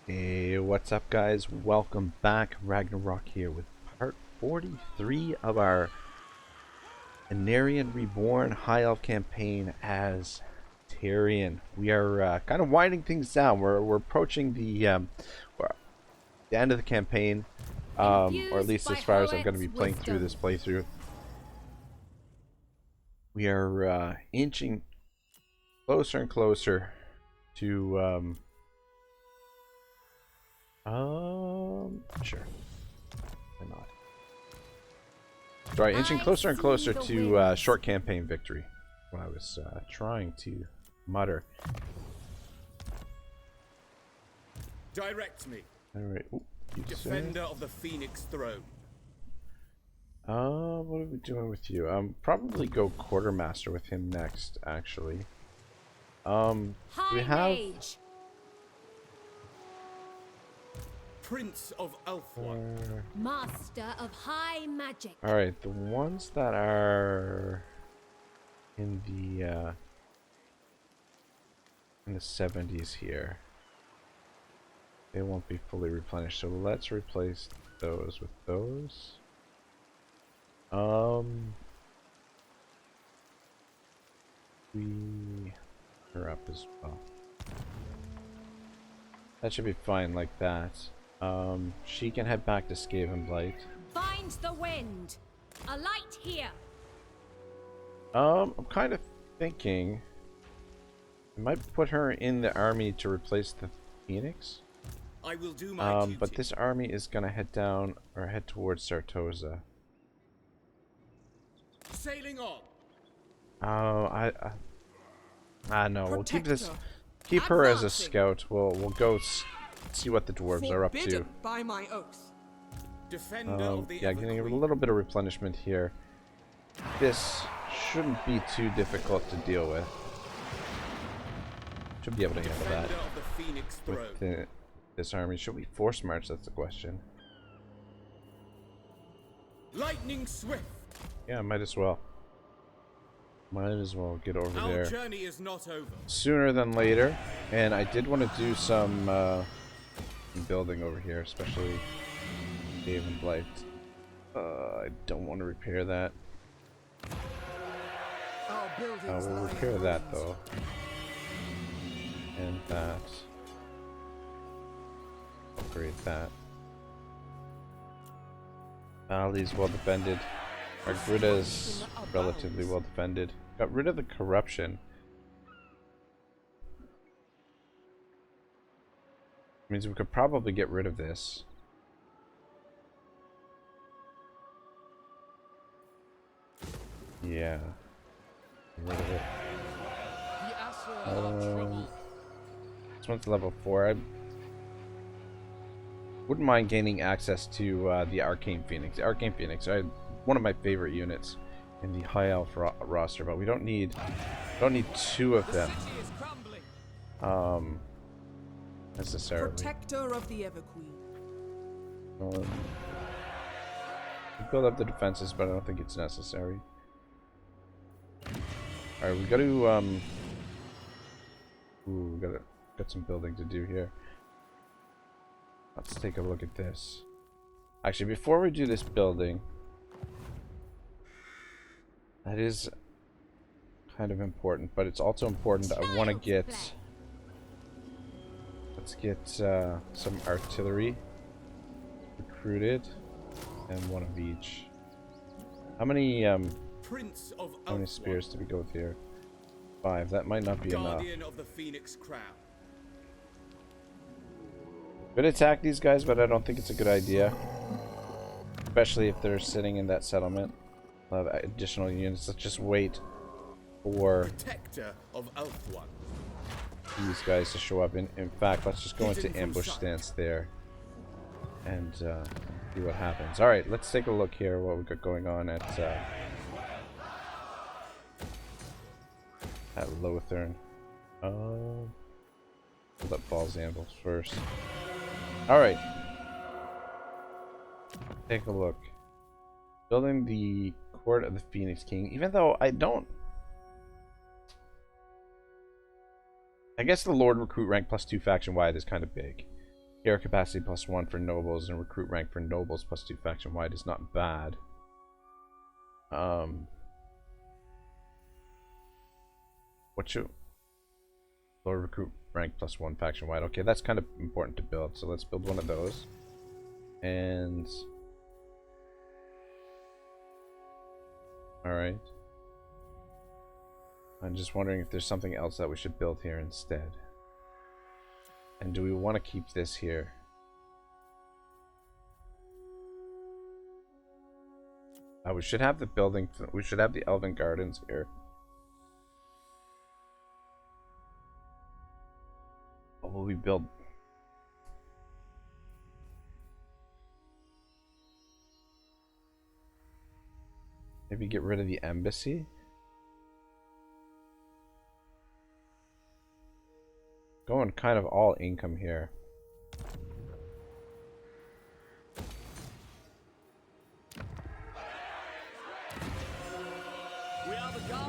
Hey, what's up guys? Welcome back. Ragnarok here with part 43 of our Aenarion Reborn High Elf campaign as Tyrion. We are kind of winding things down. We're approaching the end of the campaign, or at least as far as I'm going to be playing through this playthrough. We are inching closer and closer to sure. Why not? Sorry, inching closer and closer to short campaign victory. What I was trying to mutter. Direct me. Alright. Defender of the Phoenix Throne. What are we doing with you? Probably go quartermaster with him next, actually. Do we have Prince of Elfwan. Master of high magic. Alright, the ones that are in the 70s here, they won't be fully replenished, so let's replace those with those. We are up as well. That should be fine like that. She can head back to Skavenblight. Find the wind. A light here. I'm kind of thinking I might put her in the army to replace the Phoenix. I will do my duty. But this army is gonna head down or head towards Sartosa. Sailing on. No, we'll keep her as a scout. We'll go see what the dwarves are up to. By my oath. Defender of the yeah, getting a little bit of replenishment here. This shouldn't be too difficult to deal with. Should be able to handle that Defender of the Phoenix Throne. with this army. Should we force march? That's the question. Lightning swift. Yeah, might as well. Might as well get over Our there journey is not over. sooner than later. And I did want to do some building over here, especially Skavenblight. I don't want to repair that. We'll repair that though. And that. Upgrade that. Valley's well defended. Our Gritta's relatively well defended. Got rid of the corruption. Means we could probably get rid of this. Yeah. Get rid of it. This one's level 4. I wouldn't mind gaining access to the Arcane Phoenix. The Arcane Phoenix, one of my favorite units in the High Elf roster, but we don't need two of them. Necessarily. Protector of the Everqueen. We build up the defenses, but I don't think it's necessary. Alright, we gotta got some building to do here. Let's take a look at this. Actually, before we do this building, that is kind of important, but it's also important. I want to get. Let's get some artillery recruited, and one of each. How many spears do we go with here? 5. That might not be enough. Of the Phoenix Crown. Could attack these guys, but I don't think it's a good idea, especially if they're sitting in that settlement. Of additional units. Let's just wait for Protector of Elfwan. these guys to show up. In fact, let's just go into ambush stance there and see what happens. All right, let's take a look here. What we got going on at Lothern. Hold up balls anvils first. All right, take a look. Building the Court of the Phoenix King, even though I guess the Lord Recruit rank +2 faction wide is kind of big. Care capacity +1 for nobles and recruit rank for nobles +2 faction wide is not bad. What should lower recruit rank +1 faction wide? Okay, that's kind of important to build, so let's build one of those. And alright. I'm just wondering if there's something else that we should build here instead. And do we want to keep this here? We should have the building. We should have the Elven Gardens here. What will we build? Maybe get rid of the embassy? Going kind of all income here.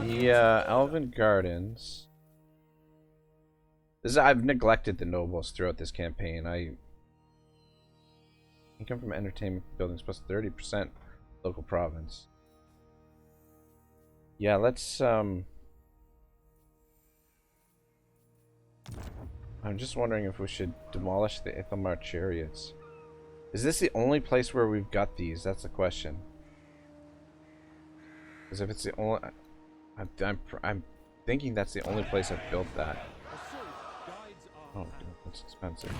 The Elven Gardens. I've neglected the nobles throughout this campaign. Income from entertainment buildings plus 30% local province. Yeah, let's I'm just wondering if we should demolish the Ithamar chariots. Is this the only place where we've got these? That's the question. Because if it's the only, I'm thinking that's the only place I've built that. Oh, that's expensive.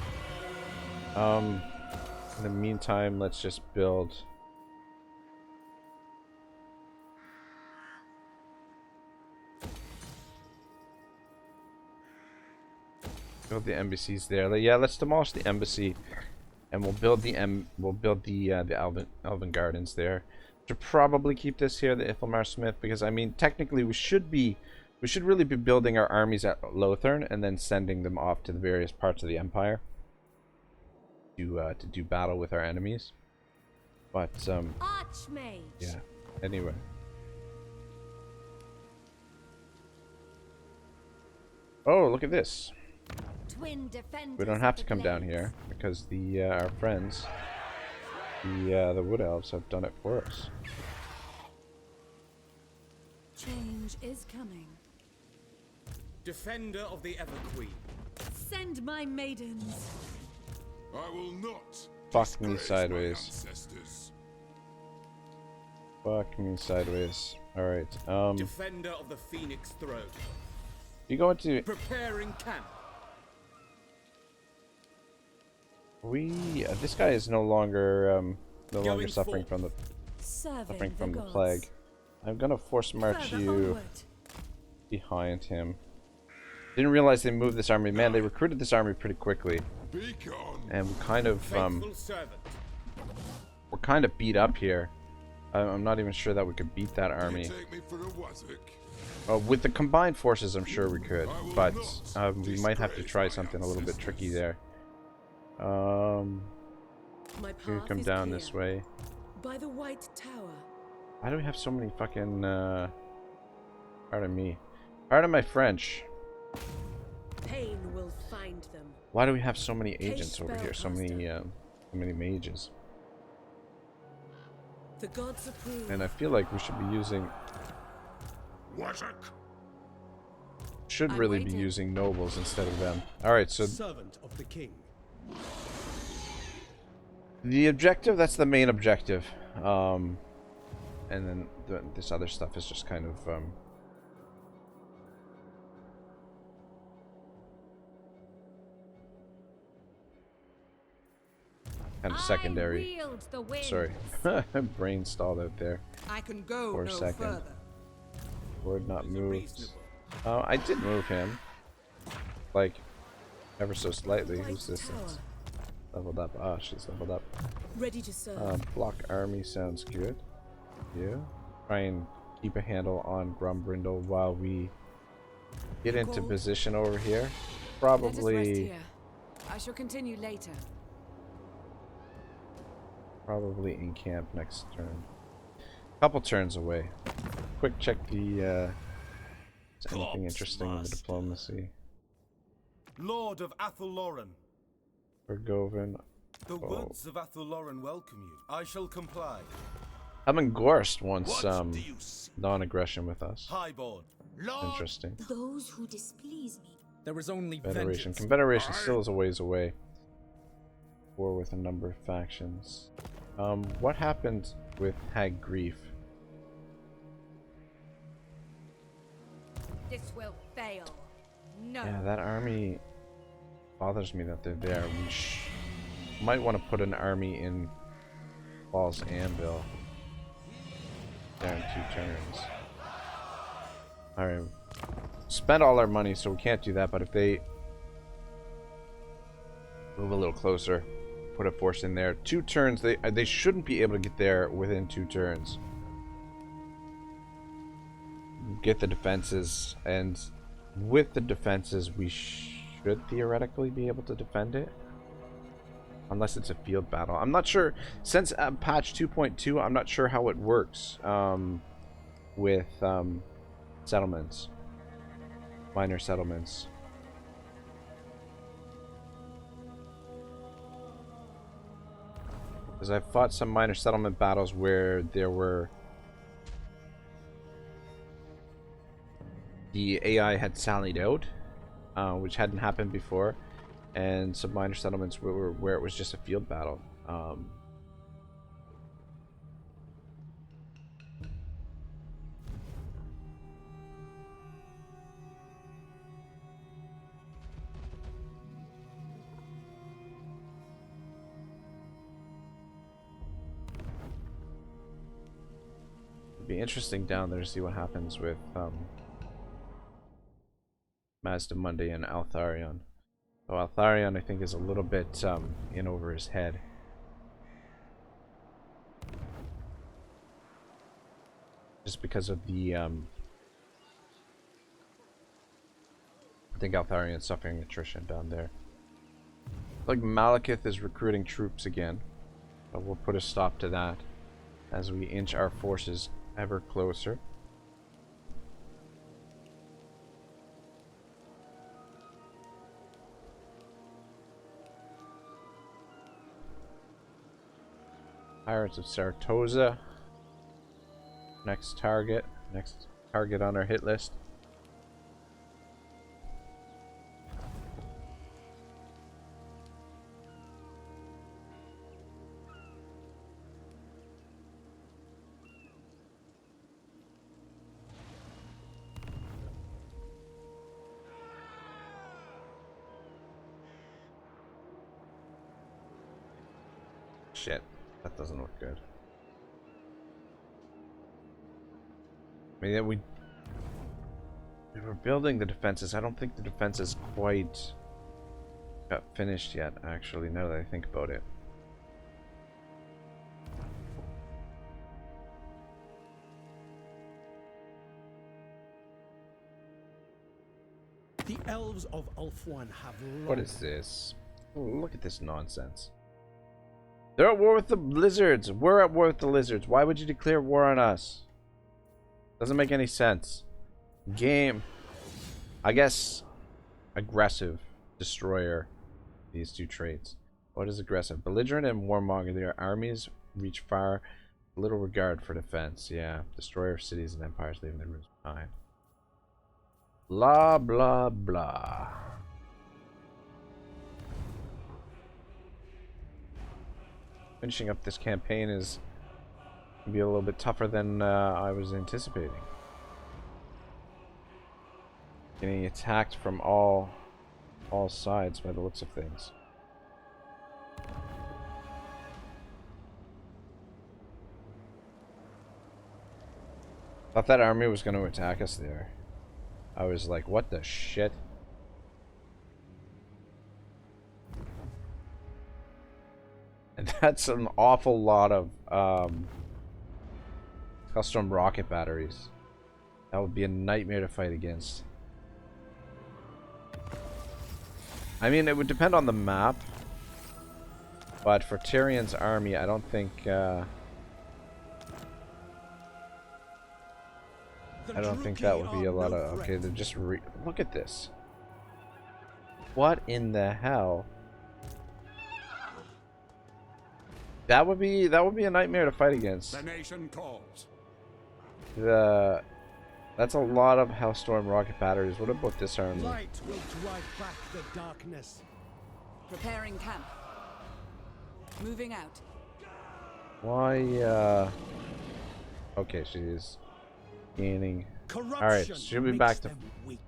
In the meantime, let's just build. Build the embassies there. Yeah, let's demolish the embassy, and we'll build the Elven Gardens there. To probably keep this here, the Ithamar Smith, because I mean, technically, we should really be building our armies at Lothern and then sending them off to the various parts of the Empire to do battle with our enemies. But Archmage. yeah. Anyway. Oh, look at this. Twin defenders We don't have to come down here because the our friends, the Wood Elves, have done it for us. Change is coming. Defender of the Everqueen. Send my maidens. I will not. Fuck me disgrace my sideways. ancestors. Fuck me sideways. Alright, Defender of the Phoenix Throne. you go into Preparing camp. this guy is no longer suffering forth. from the Serving the gods. plague. I'm gonna force march Further you onward. behind him. Didn't realize they moved this army. Man, they recruited this army pretty quickly, Be gone. and we're kind of Faithful servant. beat up here. I'm not even sure that we could beat that You army. take me for a wazzock. With the combined forces, I'm sure we could, but we might have to try something a little bit tricky there. My Here, path come is down clear. this way. By the White Tower. Why do we have so many fucking, pardon me. Pardon my French. Pain will find them. Why do we have so many agents over spell here? So many mages. The gods approve. And I feel like we should be using, Wazzock. should I'm really be waiting. using nobles instead of them. Alright, so Servant of the king. the objective, that's the main objective. And then this other stuff is just kind of, secondary. I wield the wind. Sorry. Brain stalled out there. I can go For a no second. further. Word not moved. Reasonable. I did move him. Like, ever so slightly. White Who's this? Tower. Leveled up. Ah, she's leveled up. Ready to serve. Block army sounds good. Yeah. Try and keep a handle on Grumbrindle while we get into Gold. position over here. Let us rest Probably, here. I shall continue later. probably in camp next turn. Couple turns away. Quick check the, is anything interesting in the diplomacy? Lord of Athel-Loren. Bergoven. The woods of Athelloren welcome you. I shall comply. Even Gorst wants What do you see? non-aggression with us. Highborn. Interesting. Those who displease me. There is only Federation. vengeance. Confederation still is a ways away. War with a number of factions. What happened with Hag Grief? This will fail. No. Yeah, that army bothers me that they're there. We might want to put an army in Falls Anvil. There in 2 turns. Alright. Spent all our money, so we can't do that, but if they move a little closer, put a force in there. 2 turns, they shouldn't be able to get there within 2 turns. Get the defenses, and with the defenses we should theoretically be able to defend it. Unless it's a field battle. I'm not sure, since patch 2.2, I'm not sure how it works with settlements. Minor settlements. Because I fought some minor settlement battles where there were... the AI had sallied out, which hadn't happened before. And some minor settlements where it was just a field battle. It'd be interesting down there to see what happens with Mazda Monday and Altharion. So Altharion, I think, is a little bit in over his head. Just because of the I think Altharion's suffering attrition down there. Like Malekith is recruiting troops again, but we'll put a stop to that as we inch our forces ever closer. Pirates of Saratoga. Next target on our hit list. Shit. That doesn't look good. I mean, we were building the defenses. I don't think the defenses quite got finished yet, actually, now that I think about it. The Elves of Ulthuan have What is this? Oh, look at this nonsense. They're at war with the lizards. We're at war with the lizards. Why would you declare war on us? Doesn't make any sense. Game. I guess aggressive, destroyer. These 2 traits. What is aggressive? Belligerent and warmonger. Their armies reach far. Little regard for defense. Yeah. Destroyer of cities and empires, leaving their roots behind. Blah blah blah. Finishing up this campaign is gonna be a little bit tougher than I was anticipating. Getting attacked from all sides by the looks of things. Thought that army was going to attack us there. I was like, what the shit? And that's an awful lot of custom rocket batteries. That would be a nightmare to fight against. I mean, it would depend on the map. But for Tyrion's army, I don't think that would be a lot of... Okay, they're just look at this. What in the hell That would be a nightmare to fight against. The nation calls. That's a lot of Hellstorm rocket batteries. What about this army? Light will drive back the darkness. Preparing camp. Moving out. Why, okay, she's gaining. Corruption Alright, she'll be makes back to. them weak.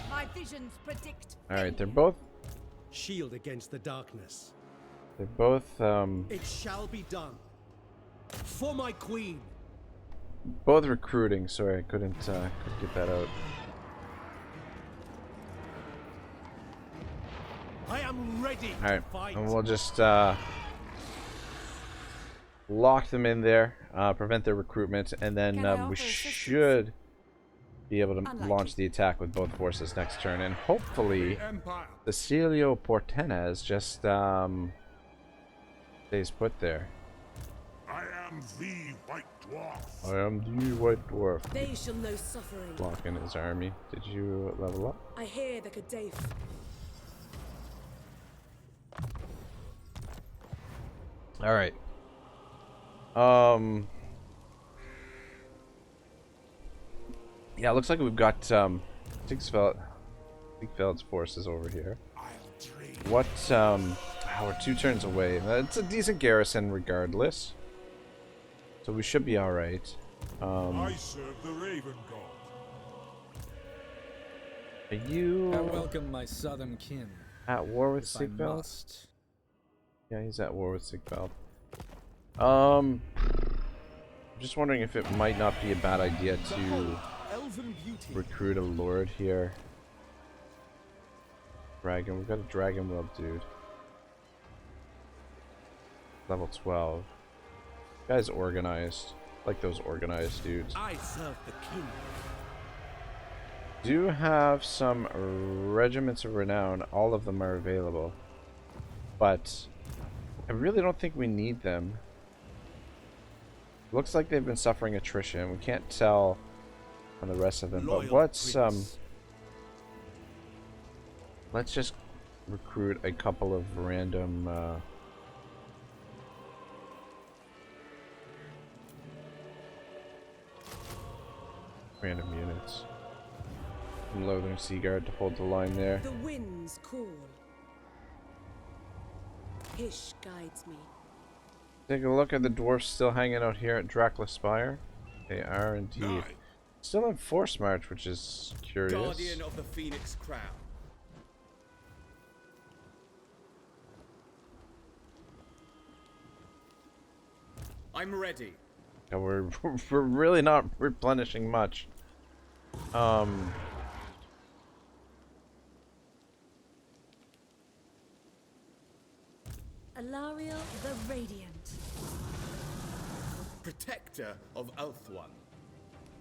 My visions predict. Alright, they're both. Shield against the darkness. They're both, It shall be done. For my queen. both recruiting. Sorry, I couldn't get that out. I am ready Alright, to fight. and we'll just lock them in there, prevent their recruitment, and then Can I we offer assistance? should be able to Unlikely. launch the attack with both forces next turn, and hopefully Empire. Cecilio Portenas just stays put there. I am the White Dwarf. I am the White Dwarf. They shall know suffering. Blocking his army. Did you level up? I hear the Kadaf. All right. Yeah, looks like we've got Siegfeld's forces over here. I'll trade. What we're 2 turns away. It's a decent garrison regardless. So we should be all right. I serve the Raven God. Are you I welcome my southern kin. at war with If I Siegfeld? must. Yeah, he's at war with Siegfeld. I'm just wondering if it might not be a bad idea to Elven beauty. recruit a lord here. Dragon, we've got a dragon wheel dude. Level 12. Guy's organized. Like those organized dudes. I serve the king. Do have some regiments of renown. All of them are available. But I really don't think we need them. Looks like they've been suffering attrition. We can't tell on the rest of them. But Loyal let's just recruit a couple of random random units. Lothern Seaguard to hold the line there. The winds call. Hish guides me. Take a look at the dwarfs still hanging out here at Dracula Spire. They are indeed. Nine. Still in force march, which is curious. Guardian of the Phoenix Crown. I'm ready. Yeah, we're really not replenishing much. Alariel the Radiant. Protector of Elfone.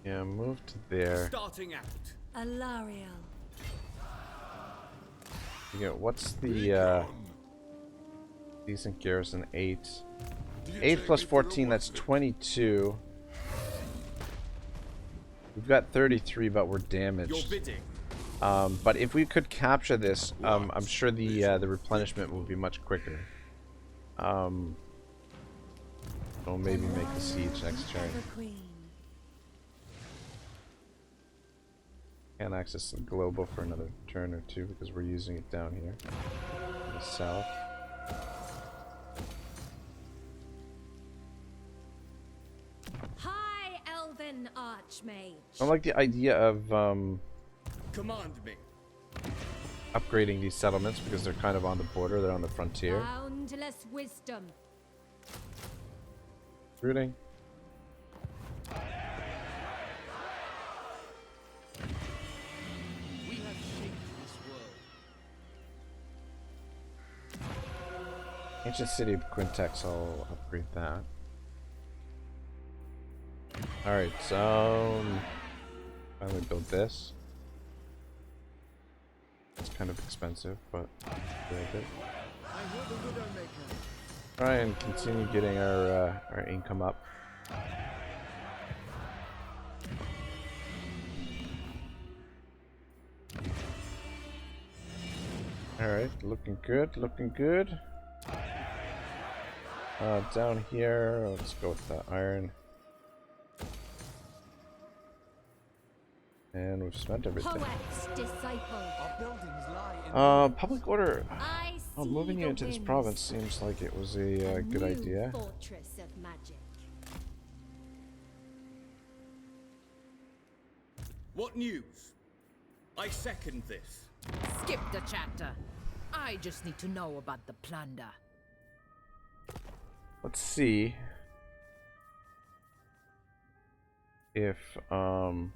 Yeah, move to there. Starting out. Alariel. Yeah, what's the decent garrison? 8. 8 plus 14, that's 22. We've got 33, but we're Your damaged. bidding. But if we could capture this, I'm sure the replenishment will be much quicker. So maybe make the siege next turn. The Queen. Can't access the global for another turn or two because we're using it down here in the south. High Elven Archmage. I like the idea of Command me. upgrading these settlements because they're kind of on the border, they're on the frontier. Boundless wisdom. Recruiting. We have shaped this world. Ancient City of Quintex, I'll upgrade that. Alright, so finally build this. It's kind of expensive, but build it. I hear the Widowmaker. Try and continue getting our income up. Alright, looking good, looking good. Down here, let's go with the iron. And we've spent everything. Poet's disciple. Our buildings lie in Public order. I Oh, see moving you the into this winds. province seems like it was a good New idea. Fortress of magic. What news? I second this. Skip the chapter. I just need to know about the plunder. Let's see if double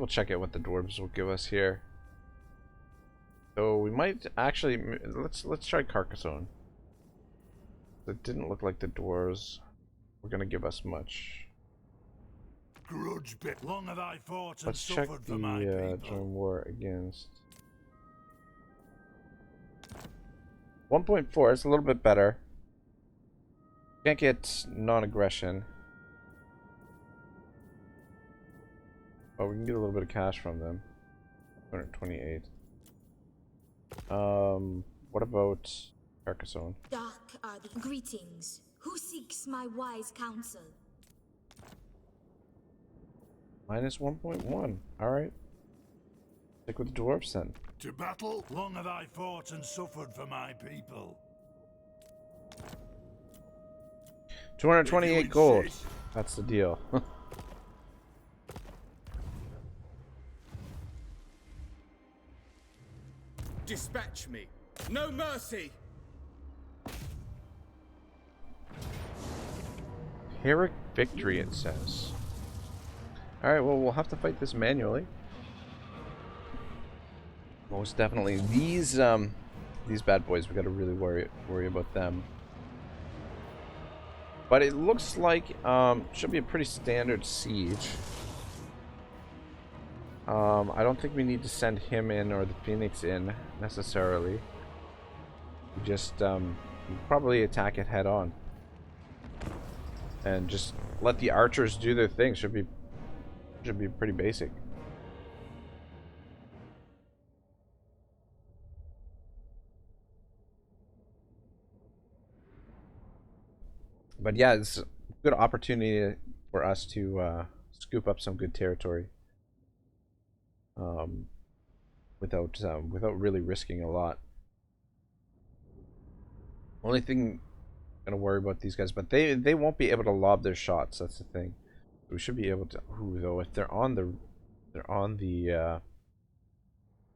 check out what the dwarves will give us here. So we might actually let's try Carcassonne. It didn't look like the dwarves were gonna give us much. Grudge bit. Long have I fought and Let's check suffered the for my people. join war against 1.4. It's a little bit better. Can't get non-aggression. Oh, we can get a little bit of cash from them. 228. What about Carcassonne? Dark are the greetings. Who seeks my wise counsel? Minus 1.1. Alright. Stick with the dwarves then. To battle, long have I fought and suffered for my people. 228 If you gold. insist. That's the deal. Dispatch me. No mercy. Heroic victory, it says. Alright, well, we'll have to fight this manually. Most definitely. These bad boys, we gotta really worry about them. But it looks like should be a pretty standard siege. I don't think we need to send him in or the Phoenix in necessarily. We just probably attack it head on. And just let the archers do their thing. Should be pretty basic. But yeah, it's a good opportunity for us to scoop up some good territory without really risking a lot. Only thing I'm gonna worry about these guys, but they won't be able to lob their shots. That's the thing. We should be able to. Ooh, though, if they're on the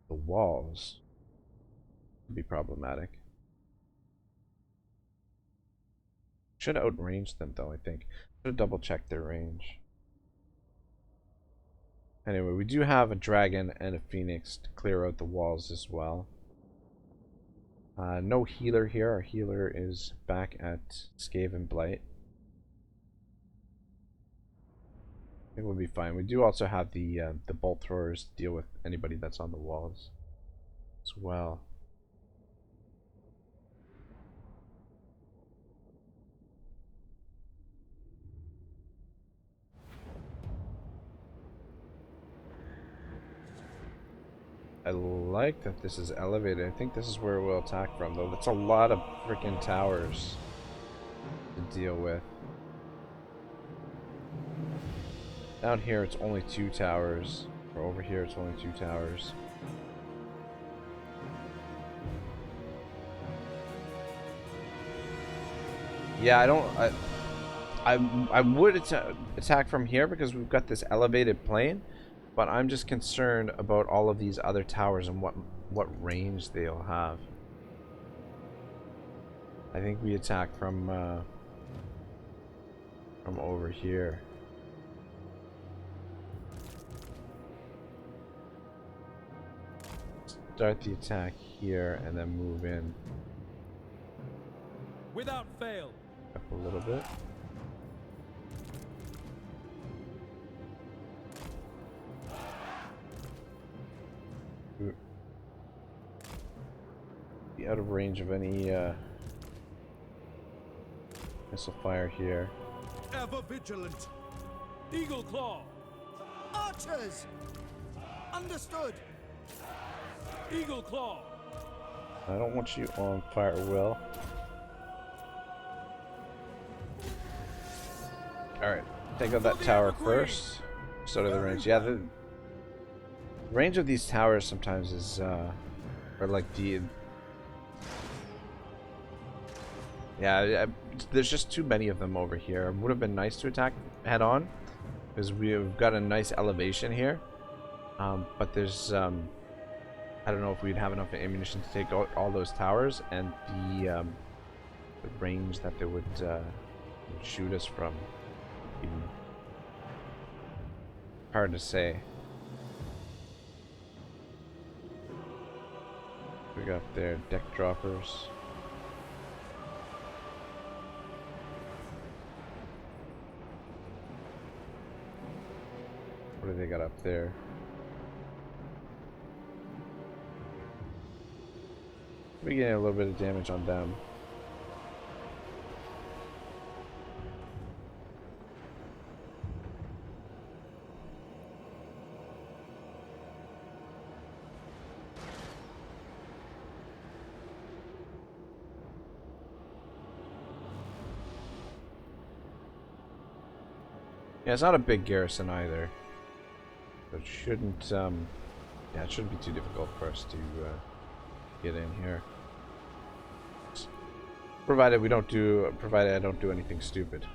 walls, it'd be problematic. Should outrange them though. I think should double check their range. Anyway, we do have a dragon and a phoenix to clear out the walls as well. No healer here. Our healer is back at Scave and Blight. I think we'll be fine. We do also have the bolt throwers to deal with anybody that's on the walls as well. I like that this is elevated. I think this is where we'll attack from, though. That's a lot of freaking towers to deal with. Down here, it's only 2 towers. Or over here, it's only 2 towers. Yeah, I would attack from here because we've got this elevated plane, but I'm just concerned about all of these other towers and what range they'll have. I think we attack from over here. Start the attack here and then move in without fail. up a little bit. Be out of range of any missile fire here. Ever vigilant. Eagle Claw. Archers. Understood. Eagle Claw. I don't want you on fire, Will. Alright, take out that tower first. So do the range. Yeah, the range of these towers sometimes is, or like the... Yeah, there's just too many of them over here. It would have been nice to attack head on, because we've got a nice elevation here. But there's, I don't know if we'd have enough ammunition to take out all those towers, and the range that they would shoot us from. Hard to say. We got their deck droppers. What do they got up there? We're getting a little bit of damage on them. Yeah, it's not a big garrison either. So it shouldn't, yeah, it shouldn't be too difficult for us to get in here. Provided I don't do anything stupid.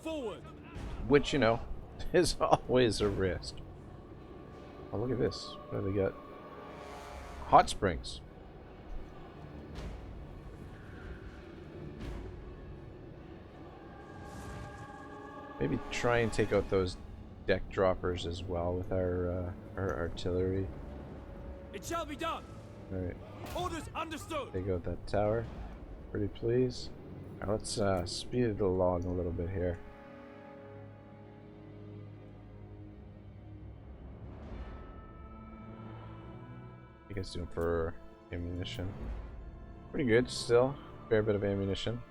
Forward. Which, you know, is always a risk. Oh, look at this. What do they got? Hot springs. Maybe try and take out those deck droppers as well with our artillery. It shall be done. Alright. Orders understood. Take out that tower. Pretty please. Alright, let's speed it along a little bit here. What you guys doing for ammunition? Pretty good still. Fair bit of ammunition.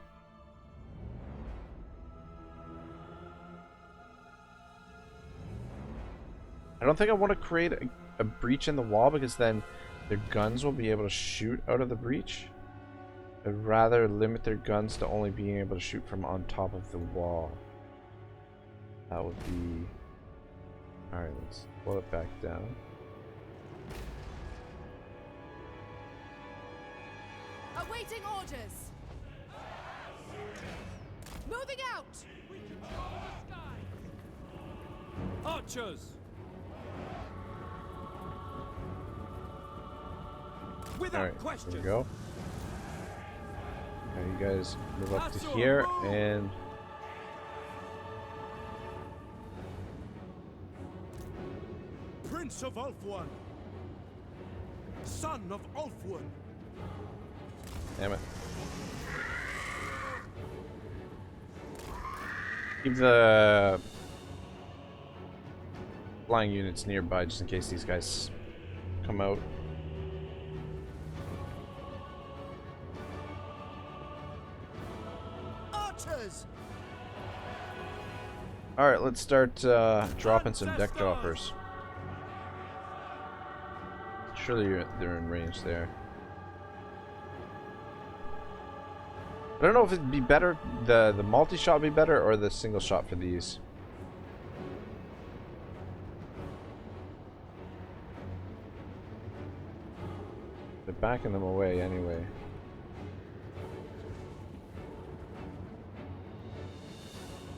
I don't think I want to create a breach in the wall, because then their guns will be able to shoot out of the breach. I'd rather limit their guns to only being able to shoot from on top of the wall. That would be... Alright, let's pull it back down. Awaiting orders. Moving out. Archers. Without Alright, question. there we go. Now you guys move up to here and... Prince of Ulfwan. Son of Ulfwan. Damn it. Keep the flying units nearby just in case these guys come out. Archers. Alright, let's start dropping some deck droppers. Surely they're in range there. I don't know if it'd be better, the multi-shot would be better, or the single shot for these. They're backing them away anyway.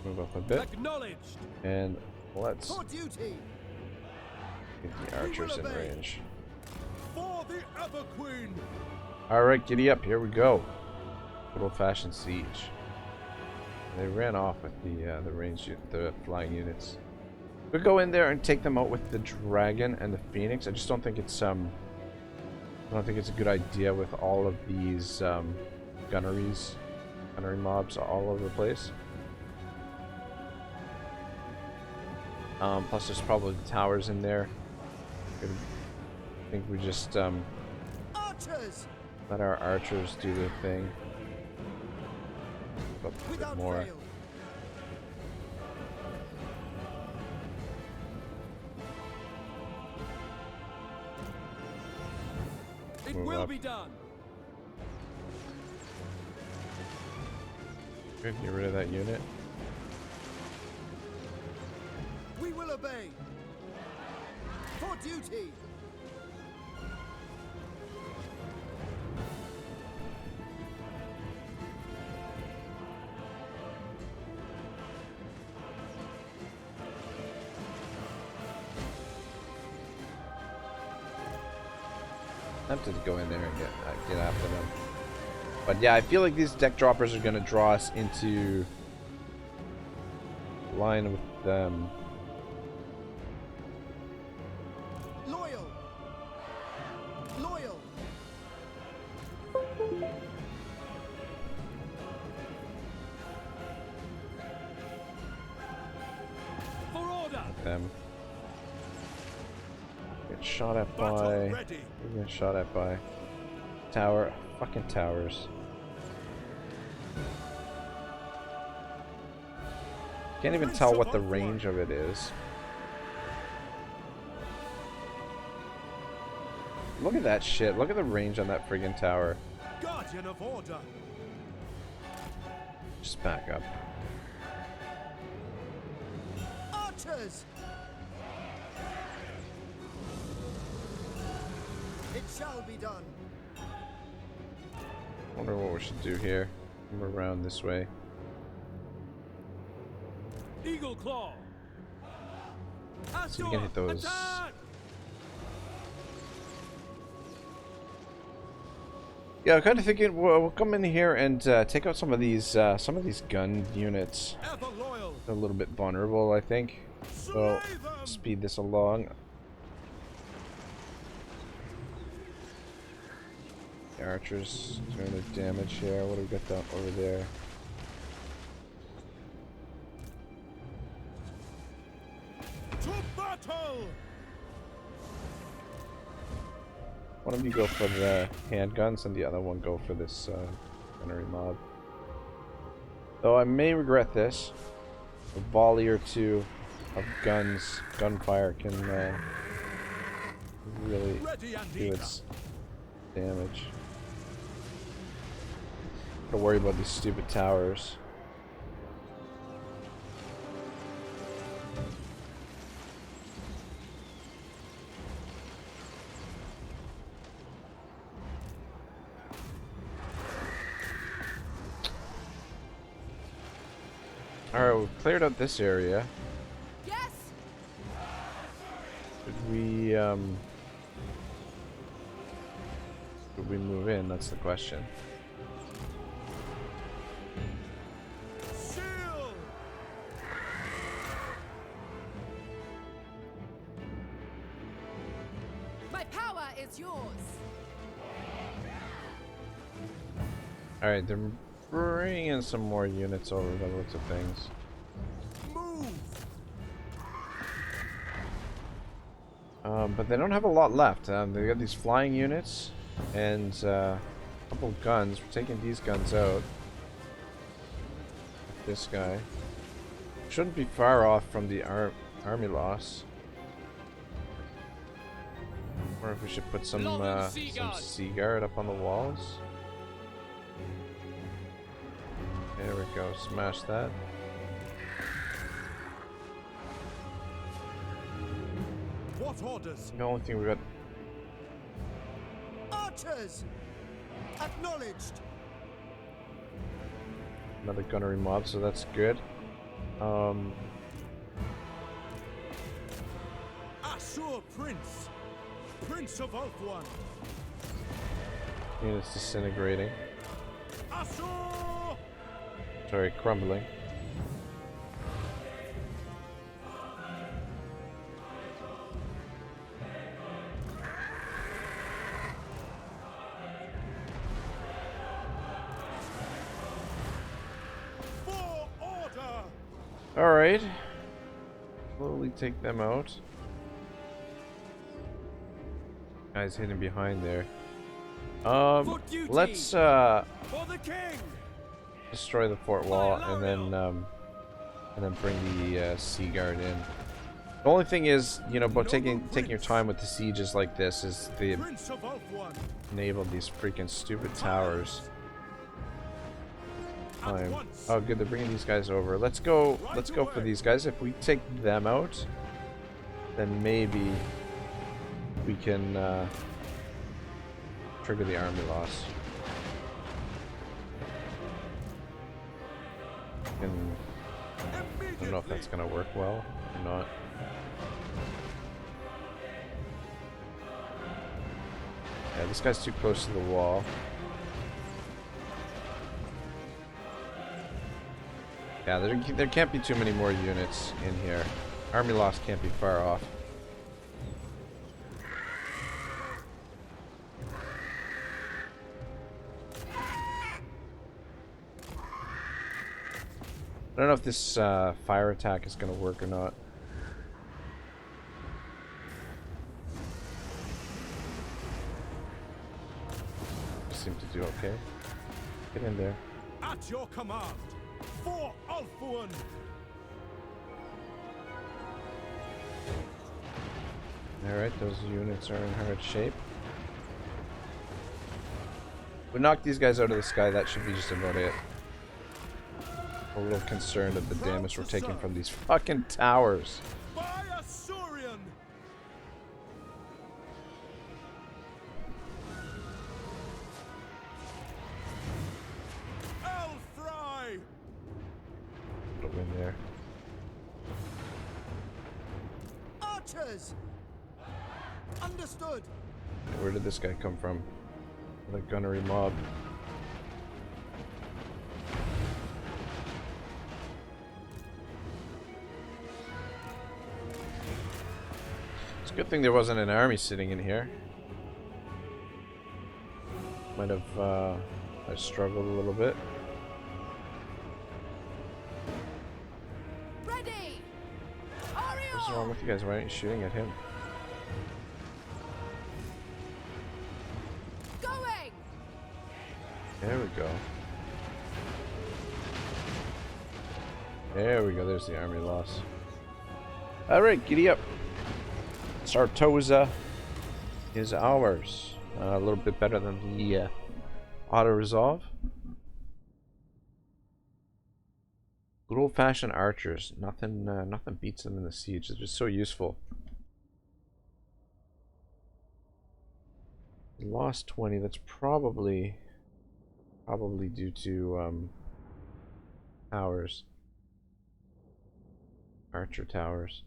Move up a bit. Acknowledged. And let's For duty. get the archers in range. For the Ever Queen. Alright, giddy up, here we go. Good old-fashioned siege. They ran off with the flying units. We'll go in there and take them out with the dragon and the phoenix. I just don't think it's I don't think it's a good idea with all of these gunnery mobs all over the place. Plus there's probably towers in there. I think we just Archers. let our archers do their thing. Up a bit more. Fail. It move will up. be done. Good, get rid of that unit. We will obey. For duty. Tempted to go in there and get after them. But yeah, I feel like these deck droppers are gonna draw us into line with them. Loyal. Loyal. For order. Them. Get shot at by. Get shot at by. Tower. Fucking towers. Can't even tell what the range of it is. Look at that shit. Look at the range on that friggin' tower. Guardian of order. Just back up. Archers. It shall be done. Wonder what we should do here. Come around this way. Eagle claw. So we can hit those. Attack! Yeah, I'm kind of thinking we'll come in here and take out some of these gun units. Ever loyal. They're a little bit vulnerable, I think. So speed this along. The archers doing their damage here. What do we got down over there? To battle. One of you go for the handguns and the other one go for this gunnery mob. Though I may regret this. A volley or two of gunfire can really do its damage. Don't worry about these stupid towers. Alright, we've cleared out this area. Yes. Should we move in? That's the question. Shield. My power is yours. Alright, they're bringing in some more units over by the looks of things. Move. But they don't have a lot left. They got these flying units and a couple of guns. We're taking these guns out. This guy shouldn't be far off from the army loss. Or if we should put some sea guard up on the walls. There we go. Smash that. What orders? The only thing we got. Archers. Acknowledged. Another gunnery mob, so that's good. Assur Prince. Prince of Ulthuan. Units disintegrating. Assur. Sorry, crumbling. For order. Alright. Slowly take them out. Guys hidden behind there. Let's For the king. destroy the fort wall and then bring the sea guard in. The only thing is, you know, about taking your time with the sieges like this is the Prince of Ulthuan. enable these freaking stupid towers. At once. Oh, good, they're bringing these guys over. Let's go for these guys. If we take them out, then maybe we can trigger the army loss. And I don't know if that's gonna work well or not. Yeah, this guy's too close to the wall. Yeah, there can't be too many more units in here. Army loss can't be far off. I don't know if this fire attack is going to work or not. Seem to do okay. Get in there. At your command. For Ulthuan. Alright, those units are in hard shape. We knock these guys out of the sky, that should be just about it. A little concerned at the damage we're taking from these fucking towers. By Aenarion. Elfry. Put a win there. Archers! Understood. Where did this guy come from? The gunnery mob. It's a good thing there wasn't an army sitting in here. Might have I struggled a little bit. Ready! What's wrong with you guys? Why aren't you shooting at him? Going! There we go. There we go. There's the army loss. Alright, giddy up. Sartosa is ours. A little bit better than the auto-resolve. Good old-fashioned archers. Nothing beats them in the siege. They're just so useful. We lost 20. That's probably due to towers. Archer towers.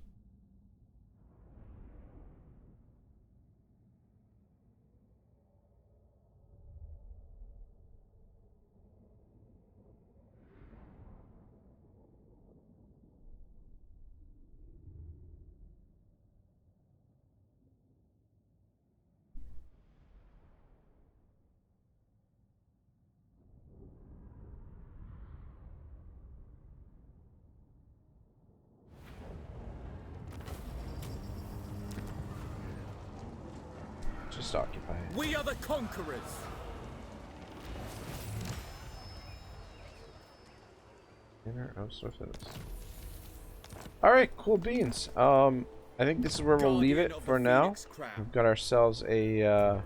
Just occupy it. We are the conquerors. Inner of sorcerers. Alright, cool beans. I think this is where we'll leave it for now. We've got ourselves a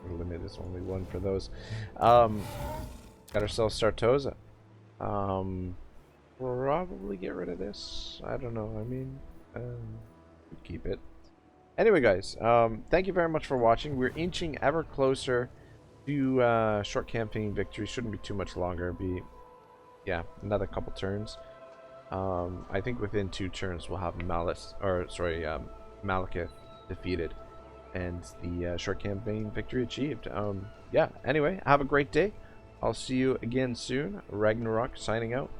limit is only one for those. Got ourselves Sartosa. Probably get rid of this. I don't know. I mean, keep it. Anyway, guys, thank you very much for watching. We're inching ever closer to short campaign victory. Shouldn't be too much longer. Be, yeah, another couple turns. I think within 2 turns we'll have Malekith defeated and the short campaign victory achieved. Yeah. Anyway, have a great day. I'll see you again soon. Ragnarok signing out.